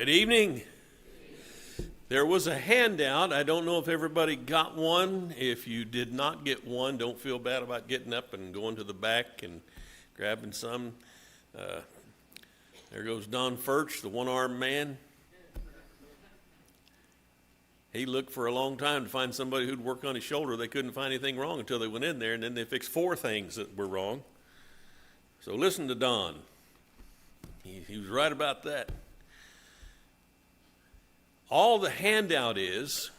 Good evening. There was a handout. I don't know if everybody got one. If you did not get one, don't feel bad about getting up and going to the back and grabbing some. There goes Don Furch, the one-armed man. He looked for a long time to find somebody who'd work on his shoulder. They couldn't find anything wrong until they went in there, and then they fixed 4 things that were wrong. So listen to Don. He was right about that. All the handout is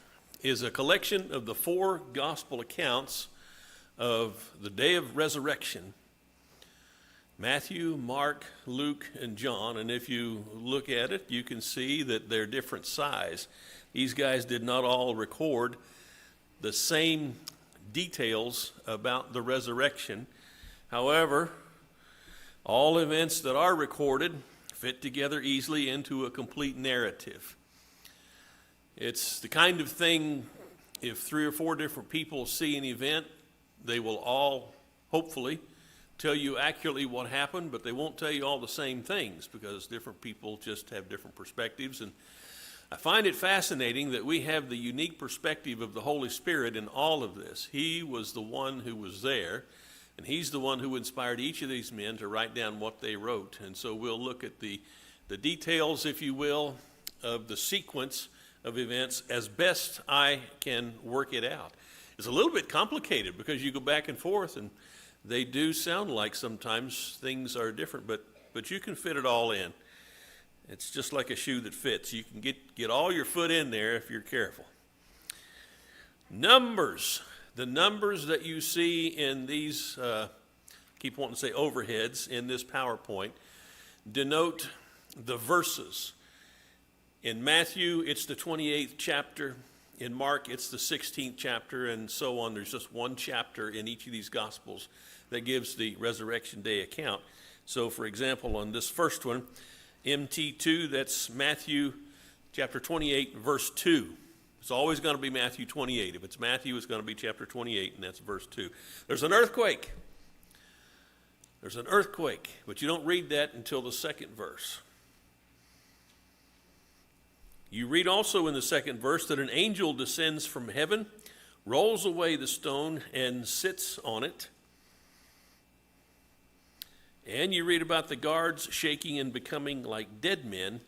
a collection of the 4 gospel accounts of the day of resurrection. Matthew, Mark, Luke, and John. And if you look at it, you can see that they're different size. These guys did not all record the same details about the resurrection. However, all events that are recorded fit together easily into a complete narrative. It's the kind of thing, if 3 or 4 different people see an event, they will all, hopefully, tell you accurately what happened, but they won't tell you all the same things because different people just have different perspectives. And I find it fascinating that we have the unique perspective of the Holy Spirit in all of this. He was the one who was there, and he's the one who inspired each of these men to write down what they wrote. And so we'll look at the details, if you will, of the sequence of events as best I can work it out. It's a little bit complicated because you go back and forth, and they do sound like sometimes things are different, but you can fit it all in. It's just like a shoe that fits. You can get all your foot in there if you're careful. Numbers. The numbers that you see in these, keep wanting to say overheads, in this PowerPoint, denote the verses. In Matthew, it's the 28th chapter. In Mark, it's the 16th chapter, and so on. There's just one chapter in each of these Gospels that gives the Resurrection Day account. So, for example, on this first one, MT2, that's Matthew chapter 28, verse 2. It's always going to be Matthew 28. If it's Matthew, it's going to be chapter 28, and that's verse 2. There's an earthquake. There's an earthquake, but you don't read that until the second verse. You read also in the second verse that an angel descends from heaven, rolls away the stone, and sits on it. And you read about the guards shaking and becoming like dead men,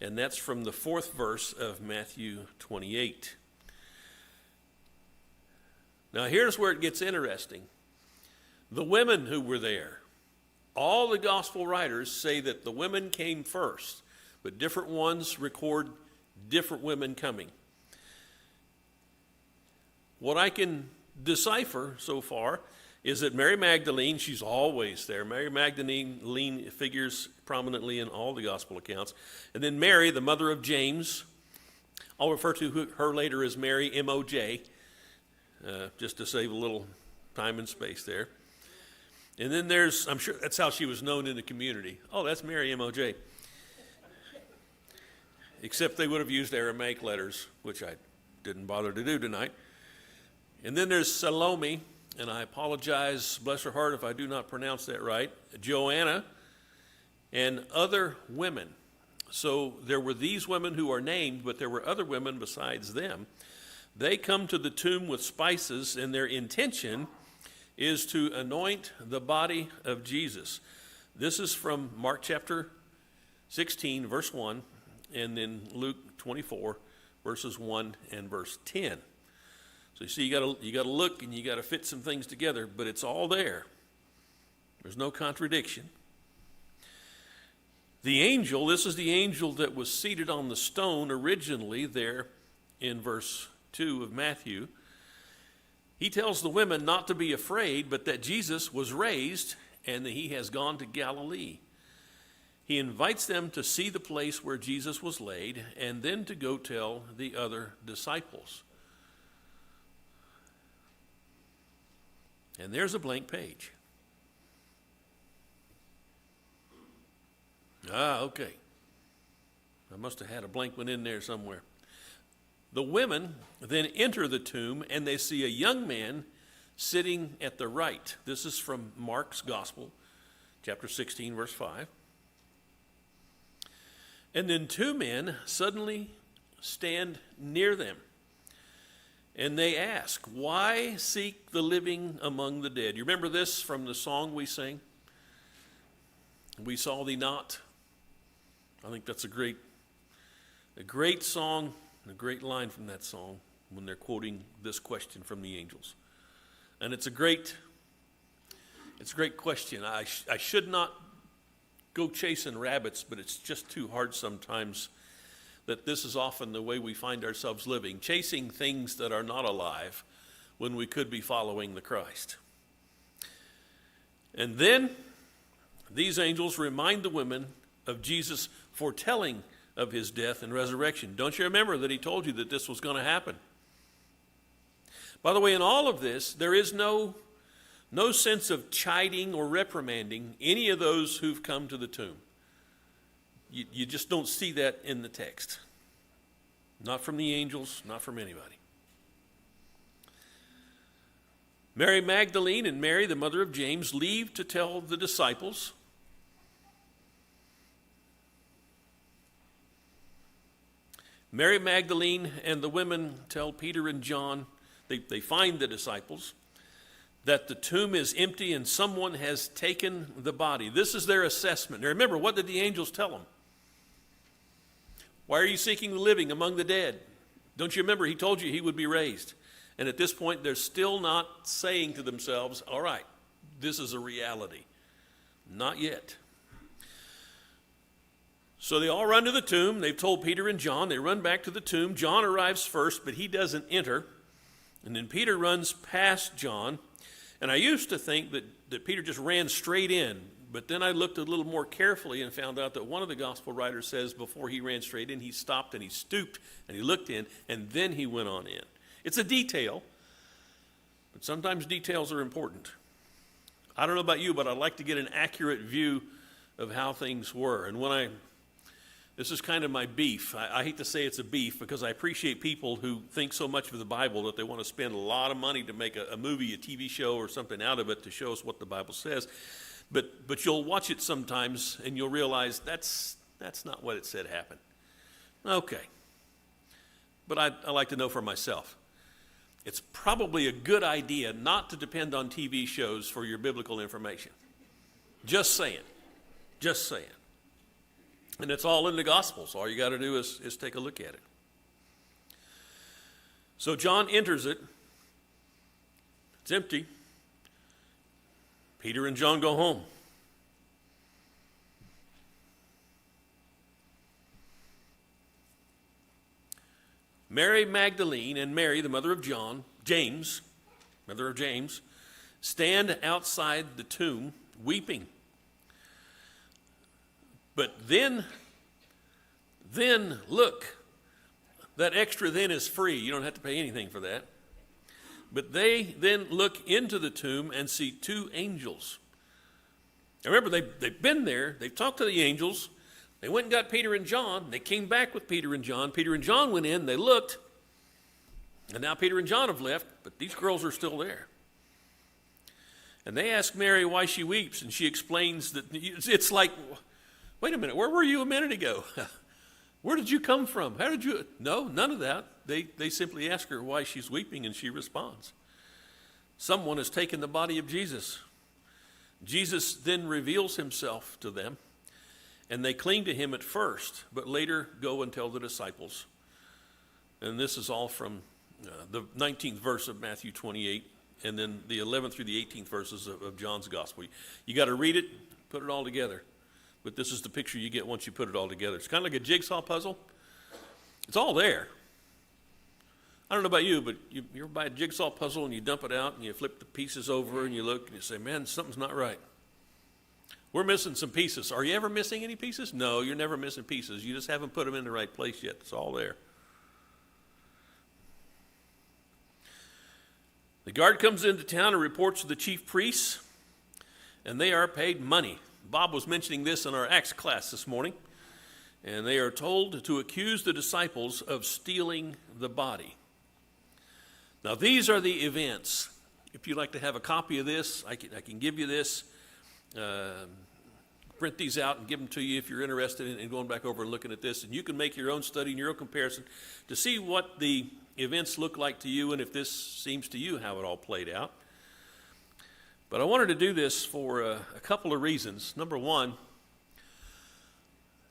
and that's from the 4th verse of Matthew 28. Now here's where it gets interesting. The women who were there, all the gospel writers say that the women came first, but different ones record different women coming. What I can decipher so far is that Mary Magdalene, she's always there. Mary Magdalene figures prominently in all the gospel accounts. And then Mary, the mother of James, I'll refer to her later as Mary, M-O-J, just to save a little time and space there. And then there's, I'm sure that's how she was known in the community. Oh, that's Mary, M-O-J. Except they would have used Aramaic letters, which I didn't bother to do tonight. And then there's Salome, and I apologize, bless her heart, if I do not pronounce that right, Joanna, and other women. So there were these women who are named, but there were other women besides them. They come to the tomb with spices, and their intention is to anoint the body of Jesus. This is from Mark chapter 16, verse 1. And then Luke 24, verses 1 and verse 10. So you see, you got to look and you got to fit some things together, but it's all there. There's no contradiction. The angel, this is the angel that was seated on the stone originally there in verse 2 of Matthew. He tells the women not to be afraid, but that Jesus was raised and that he has gone to Galilee. He invites them to see the place where Jesus was laid and then to go tell the other disciples. And there's a blank page. Okay. I must have had a blank one in there somewhere. The women then enter the tomb and they see a young man sitting at the right. This is from Mark's Gospel, chapter 16, verse 5. And then two men suddenly stand near them. And they ask, "Why seek the living among the dead?" You remember this from the song we sing? "We saw thee not." I think that's a great song, and a great line from that song when they're quoting this question from the angels. And it's a great question. I should not go chasing rabbits, but it's just too hard sometimes that this is often the way we find ourselves living, chasing things that are not alive when we could be following the Christ. And then these angels remind the women of Jesus' foretelling of his death and resurrection. Don't you remember that he told you that this was going to happen? By the way, in all of this, there is no sense of chiding or reprimanding any of those who've come to the tomb. You just don't see that in the text. Not from the angels, not from anybody. Mary Magdalene and Mary, the mother of James, leave to tell the disciples. Mary Magdalene and the women tell Peter and John, they find the disciples, that the tomb is empty and someone has taken the body. This is their assessment. Now remember, what did the angels tell them? "Why are you seeking the living among the dead?" Don't you remember, he told you he would be raised. And at this point, they're still not saying to themselves, all right, this is a reality. Not yet. So they all run to the tomb. They've told Peter and John. They run back to the tomb. John arrives first, but he doesn't enter. And then Peter runs past John. And I used to think that Peter just ran straight in. But then I looked a little more carefully and found out that one of the gospel writers says before he ran straight in, he stopped and he stooped and he looked in, and then he went on in. It's a detail, but sometimes details are important. I don't know about you, but I'd like to get an accurate view of how things were. And this is kind of my beef. I hate to say it's a beef because I appreciate people who think so much of the Bible that they want to spend a lot of money to make a movie, a TV show, or something out of it to show us what the Bible says. But you'll watch it sometimes and you'll realize that's not what it said happened. Okay. But I like to know for myself. It's probably a good idea not to depend on TV shows for your biblical information. Just saying. Just saying. And it's all in the Gospels. All you got to do is take a look at it. So John enters it. It's empty. Peter and John go home. Mary Magdalene and Mary, the mother of James, stand outside the tomb weeping. But then look, that extra then is free. You don't have to pay anything for that. But they then look into the tomb and see two angels. Now remember, they've been there. They've talked to the angels. They went and got Peter and John. They came back with Peter and John. Peter and John went in. They looked. And now Peter and John have left, but these girls are still there. And they ask Mary why she weeps, and she explains that it's like, wait a minute, where were you a minute ago? Where did you come from? How did you? No, none of that. They simply ask her why she's weeping, and she responds. Someone has taken the body of Jesus. Jesus then reveals himself to them, and they cling to him at first, but later go and tell the disciples. And this is all from the 19th verse of Matthew 28, and then the 11th through the 18th verses of John's Gospel. You got to read it, put it all together. But this is the picture you get once you put it all together. It's kind of like a jigsaw puzzle. It's all there. I don't know about you, but you ever buy a jigsaw puzzle and you dump it out and you flip the pieces over and you look and you say, man, something's not right. We're missing some pieces. Are you ever missing any pieces? No, you're never missing pieces. You just haven't put them in the right place yet. It's all there. The guard comes into town and reports to the chief priests, and they are paid money. Bob was mentioning this in our Acts class this morning. And they are told to accuse the disciples of stealing the body. Now, these are the events. If you'd like to have a copy of this, I can give you this. print these out and give them to you if you're interested in going back over and looking at this. And you can make your own study and your own comparison to see what the events look like to you and if this seems to you how it all played out. But I wanted to do this for a couple of reasons. Number one,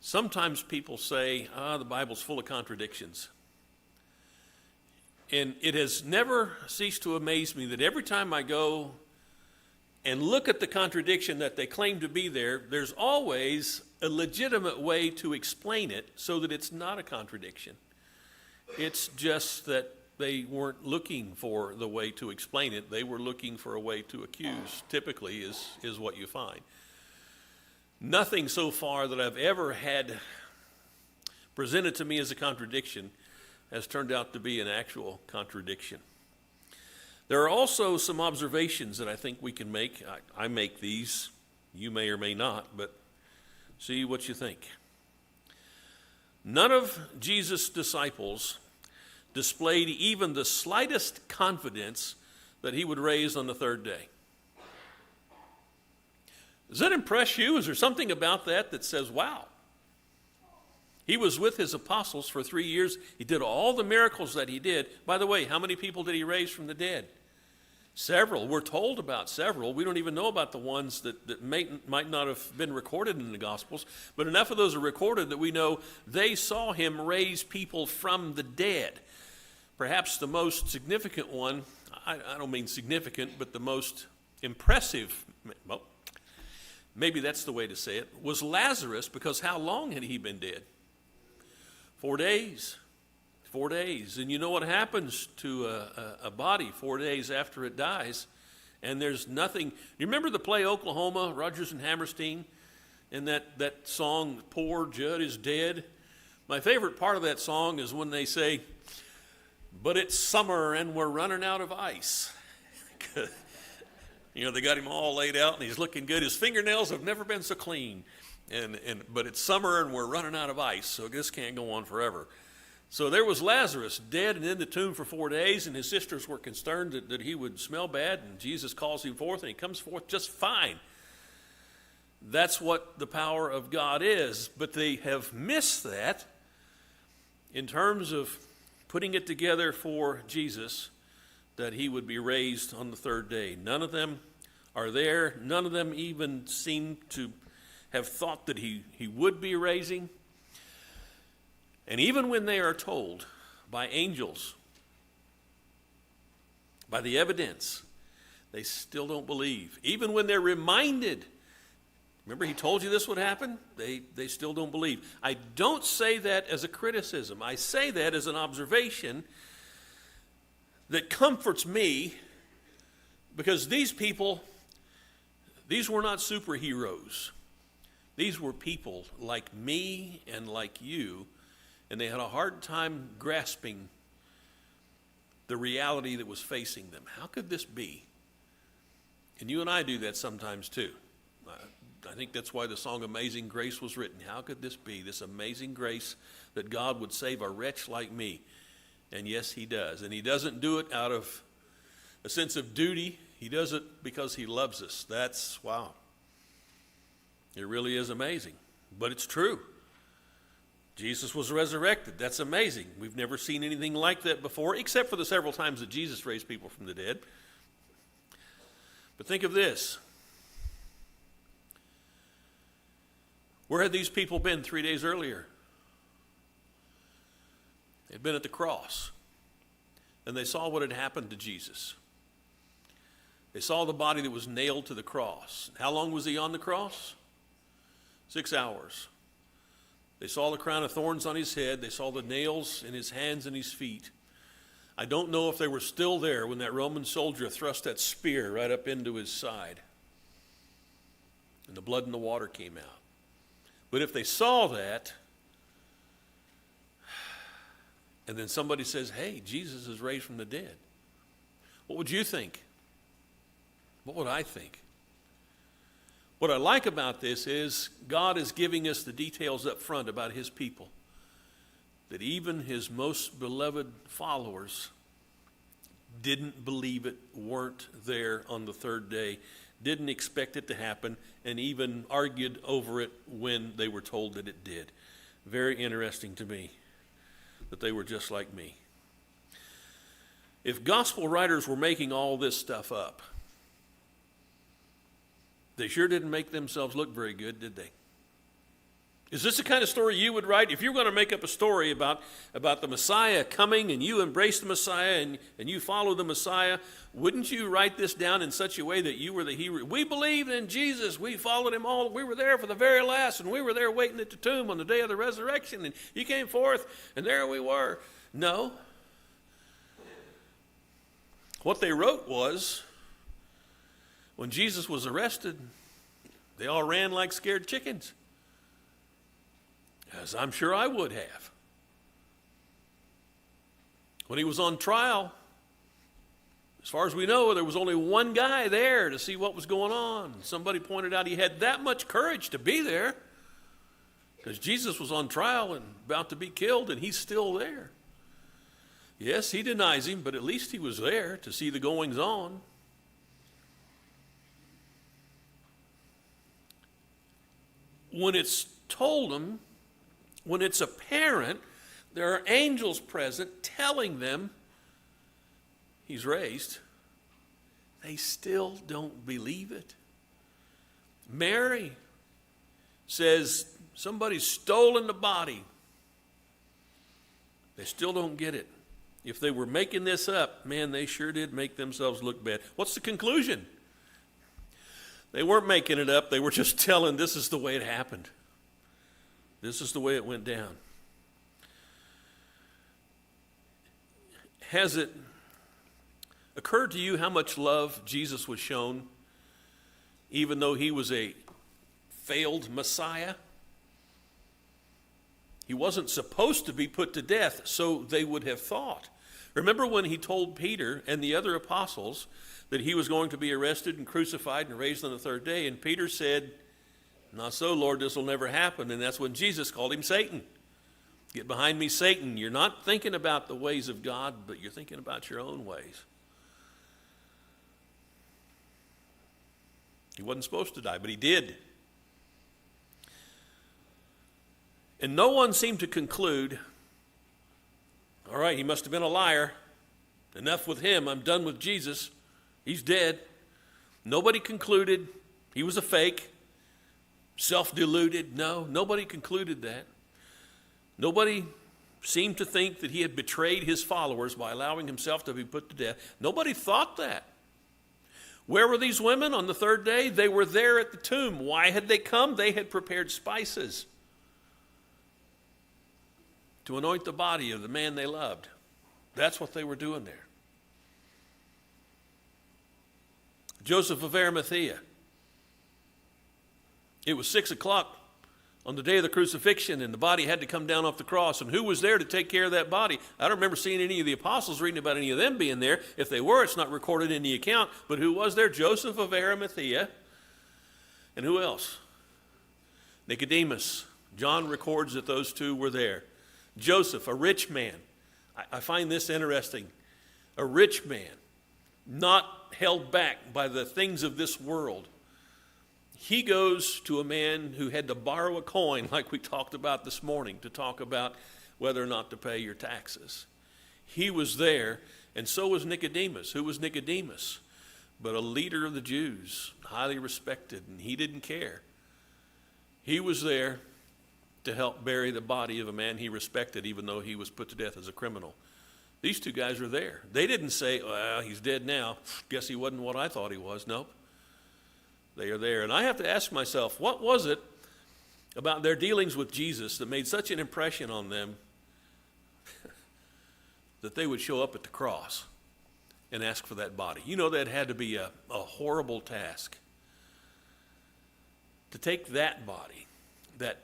sometimes people say, the Bible's full of contradictions. And it has never ceased to amaze me that every time I go and look at the contradiction that they claim to be there, there's always a legitimate way to explain it so that it's not a contradiction. It's just that they weren't looking for the way to explain it. They were looking for a way to accuse, typically, is what you find. Nothing so far that I've ever had presented to me as a contradiction has turned out to be an actual contradiction. There are also some observations that I think we can make. I make these. You may or may not, but see what you think. None of Jesus' disciples displayed even the slightest confidence that he would raise on the third day. Does that impress you? Is there something about that that says, wow? He was with his apostles for 3 years. He did all the miracles that he did. By the way, how many people did he raise from the dead? Several. We're told about several. We don't even know about the ones that might not have been recorded in the Gospels, but enough of those are recorded that we know they saw him raise people from the dead. Perhaps the most significant one, I don't mean significant, but the most impressive, well, maybe that's the way to say it, was Lazarus, because how long had he been dead? 4 days. 4 days. And you know what happens to a body 4 days after it dies? And there's nothing. You remember the play Oklahoma, Rodgers and Hammerstein? And that song, Poor Judd is Dead? My favorite part of that song is when they say, but it's summer and we're running out of ice. You know, they got him all laid out and he's looking good. His fingernails have never been so clean. But it's summer and we're running out of ice, so this can't go on forever. So there was Lazarus, dead and in the tomb for 4 days, and his sisters were concerned that he would smell bad, and Jesus calls him forth, and he comes forth just fine. That's what the power of God is, but they have missed that in terms of putting it together for Jesus, that he would be raised on the third day. None of them are there. None of them even seem to have thought that he would be raising. And even when they are told by angels, by the evidence, they still don't believe. Even when they're reminded, remember he told you this would happen? They still don't believe. I don't say that as a criticism. I say that as an observation that comforts me, because these people, these were not superheroes. These were people like me and like you, and they had a hard time grasping the reality that was facing them. How could this be? And you and I do that sometimes too. I think that's why the song Amazing Grace was written. How could this be, this amazing grace that God would save a wretch like me? And yes, he does. And he doesn't do it out of a sense of duty. He does it because he loves us. That's, wow. It really is amazing. But it's true. Jesus was resurrected. That's amazing. We've never seen anything like that before, except for the several times that Jesus raised people from the dead. But think of this. Where had these people been 3 days earlier? They'd been at the cross. And they saw what had happened to Jesus. They saw the body that was nailed to the cross. How long was he on the cross? 6 hours. They saw the crown of thorns on his head. They saw the nails in his hands and his feet. I don't know if they were still there when that Roman soldier thrust that spear right up into his side, and the blood and the water came out. But if they saw that, and then somebody says, hey, Jesus is raised from the dead, what would you think? What would I think? What I like about this is God is giving us the details up front about his people, that even his most beloved followers didn't believe it, weren't there on the third day. didn't expect it to happen, and even argued over it when they were told that it did. Very interesting to me that they were just like me. If gospel writers were making all this stuff up, they sure didn't make themselves look very good, did they? Is this the kind of story you would write? If you're going to make up a story about the Messiah coming and you embrace the Messiah and you follow the Messiah, wouldn't you write this down in such a way that you were the hero? We believed in Jesus. We followed him all. We were there for the very last, and we were there waiting at the tomb on the day of the resurrection, and he came forth, and there we were. No. What they wrote was, when Jesus was arrested, they all ran like scared chickens. As I'm sure I would have. When he was on trial, as far as we know, there was only one guy there to see what was going on. Somebody pointed out he had that much courage to be there because Jesus was on trial and about to be killed, and he's still there. Yes, he denies him, but at least he was there to see the goings on. When it's told them, when it's apparent, there are angels present telling them he's raised, they still don't believe it. Mary says somebody's stolen the body. They still don't get it. If they were making this up, man, they sure did make themselves look bad. What's the conclusion? They weren't making it up. They were just telling this is the way it happened. This is the way it went down. Has it occurred to you how much love Jesus was shown, even though he was a failed Messiah? He wasn't supposed to be put to death, so they would have thought. Remember when he told Peter and the other apostles that he was going to be arrested and crucified and raised on the third day, and Peter said, "Not so, Lord, this will never happen." And that's when Jesus called him Satan. Get behind me, Satan. You're not thinking about the ways of God, but you're thinking about your own ways. He wasn't supposed to die, but he did. And no one seemed to conclude, all right, he must have been a liar. Enough with him. I'm done with Jesus. He's dead. Nobody concluded he was a fake. Self-deluded. No, nobody concluded that. Nobody seemed to think that he had betrayed his followers by allowing himself to be put to death. Nobody thought that. Where were these women on the third day? They were there at the tomb. Why had they come? They had prepared spices to anoint the body of the man they loved. That's what they were doing there. Joseph of Arimathea. It was 6 o'clock on the day of the crucifixion, and the body had to come down off the cross. And who was there to take care of that body? I don't remember seeing any of the apostles reading about any of them being there. If they were, it's not recorded in the account. But who was there? Joseph of Arimathea. And who else? Nicodemus. John records that those two were there. Joseph, a rich man. I find this interesting. A rich man, not held back by the things of this world. He goes to a man who had to borrow a coin, like we talked about this morning, to talk about whether or not to pay your taxes. He was there, and so was Nicodemus. Who was Nicodemus? But a leader of the Jews, highly respected, and he didn't care. He was there to help bury the body of a man he respected, even though he was put to death as a criminal. These two guys were there. They didn't say, well, he's dead now. Guess he wasn't what I thought he was. Nope. They are there. And I have to ask myself, what was it about their dealings with Jesus that made such an impression on them that they would show up at the cross and ask for that body? You know, that had to be a horrible task. To take that body, that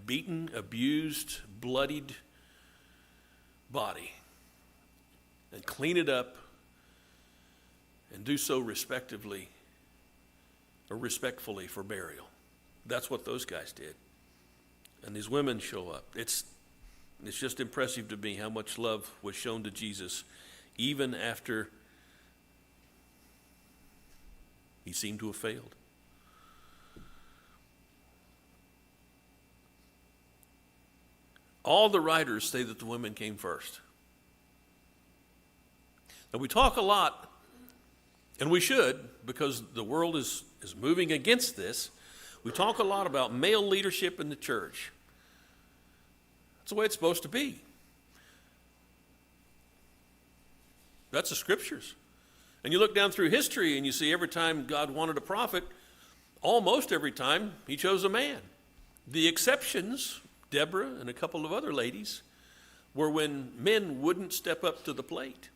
beaten, abused, bloodied body, and clean it up and do so respectively or respectfully for burial. That's what those guys did. And these women show up. It's just impressive to me how much love was shown to Jesus even after He seemed to have failed. All the writers say that the women came first. Now we talk a lot, and we should, because the world is moving against this. We talk a lot about male leadership in the church. That's the way it's supposed to be. That's the scriptures. And you look down through history and you see every time God wanted a prophet, almost every time he chose a man. The exceptions, Deborah and a couple of other ladies, were when men wouldn't step up to the plate.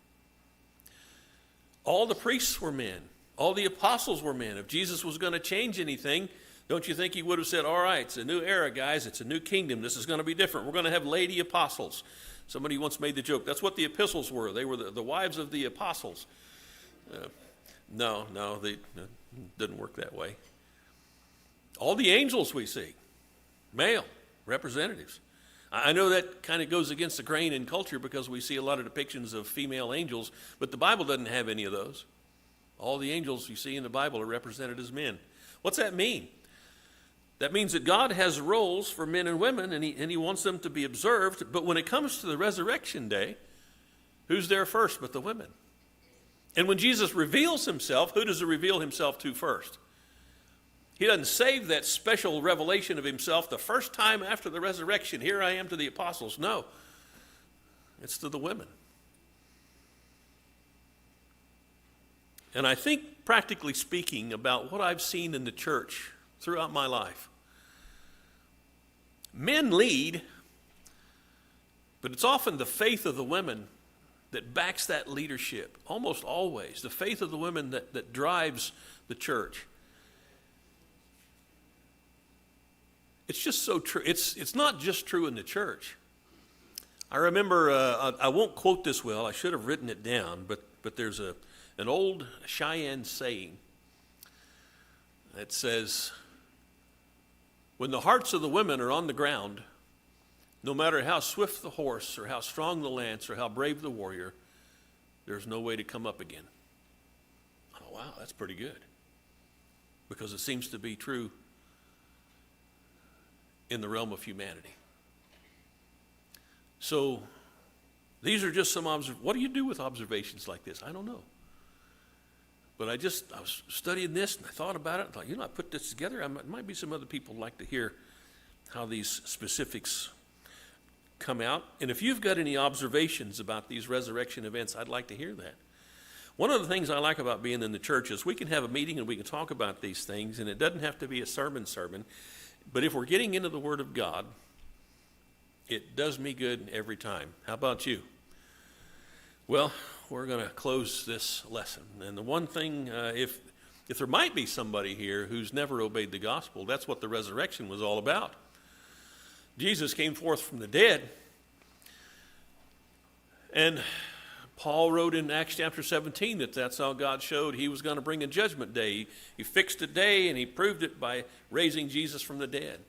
All the priests were men. All the apostles were men. If Jesus was going to change anything, don't you think he would have said, all right, it's a new era, guys. It's a new kingdom. This is going to be different. We're going to have lady apostles. Somebody once made the joke. That's what the epistles were. They were the wives of the apostles. No, it didn't work that way. All the angels we see, male representatives. I know that kind of goes against the grain in culture because we see a lot of depictions of female angels, but the Bible doesn't have any of those. All the angels you see in the Bible are represented as men. What's that mean? That means that God has roles for men and women, and he wants them to be observed. But when it comes to the resurrection day, who's there first but the women? And when Jesus reveals himself, who does he reveal himself to first? He doesn't save that special revelation of himself the first time after the resurrection. Here I am to the apostles. No, it's to the women. And I think, practically speaking, about what I've seen in the church throughout my life. Men lead, but it's often the faith of the women that backs that leadership. Almost always. The faith of the women that drives the church. It's just so true. It's not just true in the church. I remember, I won't quote this well. I should have written it down, but there's an old Cheyenne saying that says, when the hearts of the women are on the ground, no matter how swift the horse or how strong the lance or how brave the warrior, there's no way to come up again. Oh, wow, that's pretty good. Because it seems to be true in the realm of humanity. So these are just some what do you do with observations like this? I don't know. But I was studying this and I thought about it and thought, I put this together. There might be some other people who'd like to hear how these specifics come out. And if you've got any observations about these resurrection events, I'd like to hear that. One of the things I like about being in the church is we can have a meeting and we can talk about these things, and it doesn't have to be a sermon. But if we're getting into the Word of God, it does me good every time. How about you? Well, we're going to close this lesson. And the one thing, if there might be somebody here who's never obeyed the gospel, that's what the resurrection was all about. Jesus came forth from the dead. And Paul wrote in Acts chapter 17 that's how God showed he was going to bring a judgment day. He fixed a day and he proved it by raising Jesus from the dead.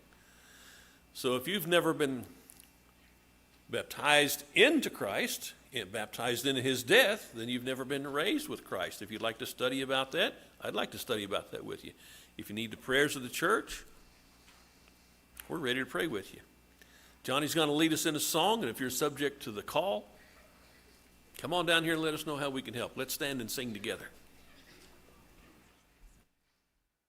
So if you've never been baptized into Christ, baptized into his death, then you've never been raised with Christ. If you'd like to study about that, I'd like to study about that with you. If you need the prayers of the church, we're ready to pray with you. Johnny's going to lead us in a song, and if you're subject to the call, come on down here and let us know how we can help. Let's stand and sing together.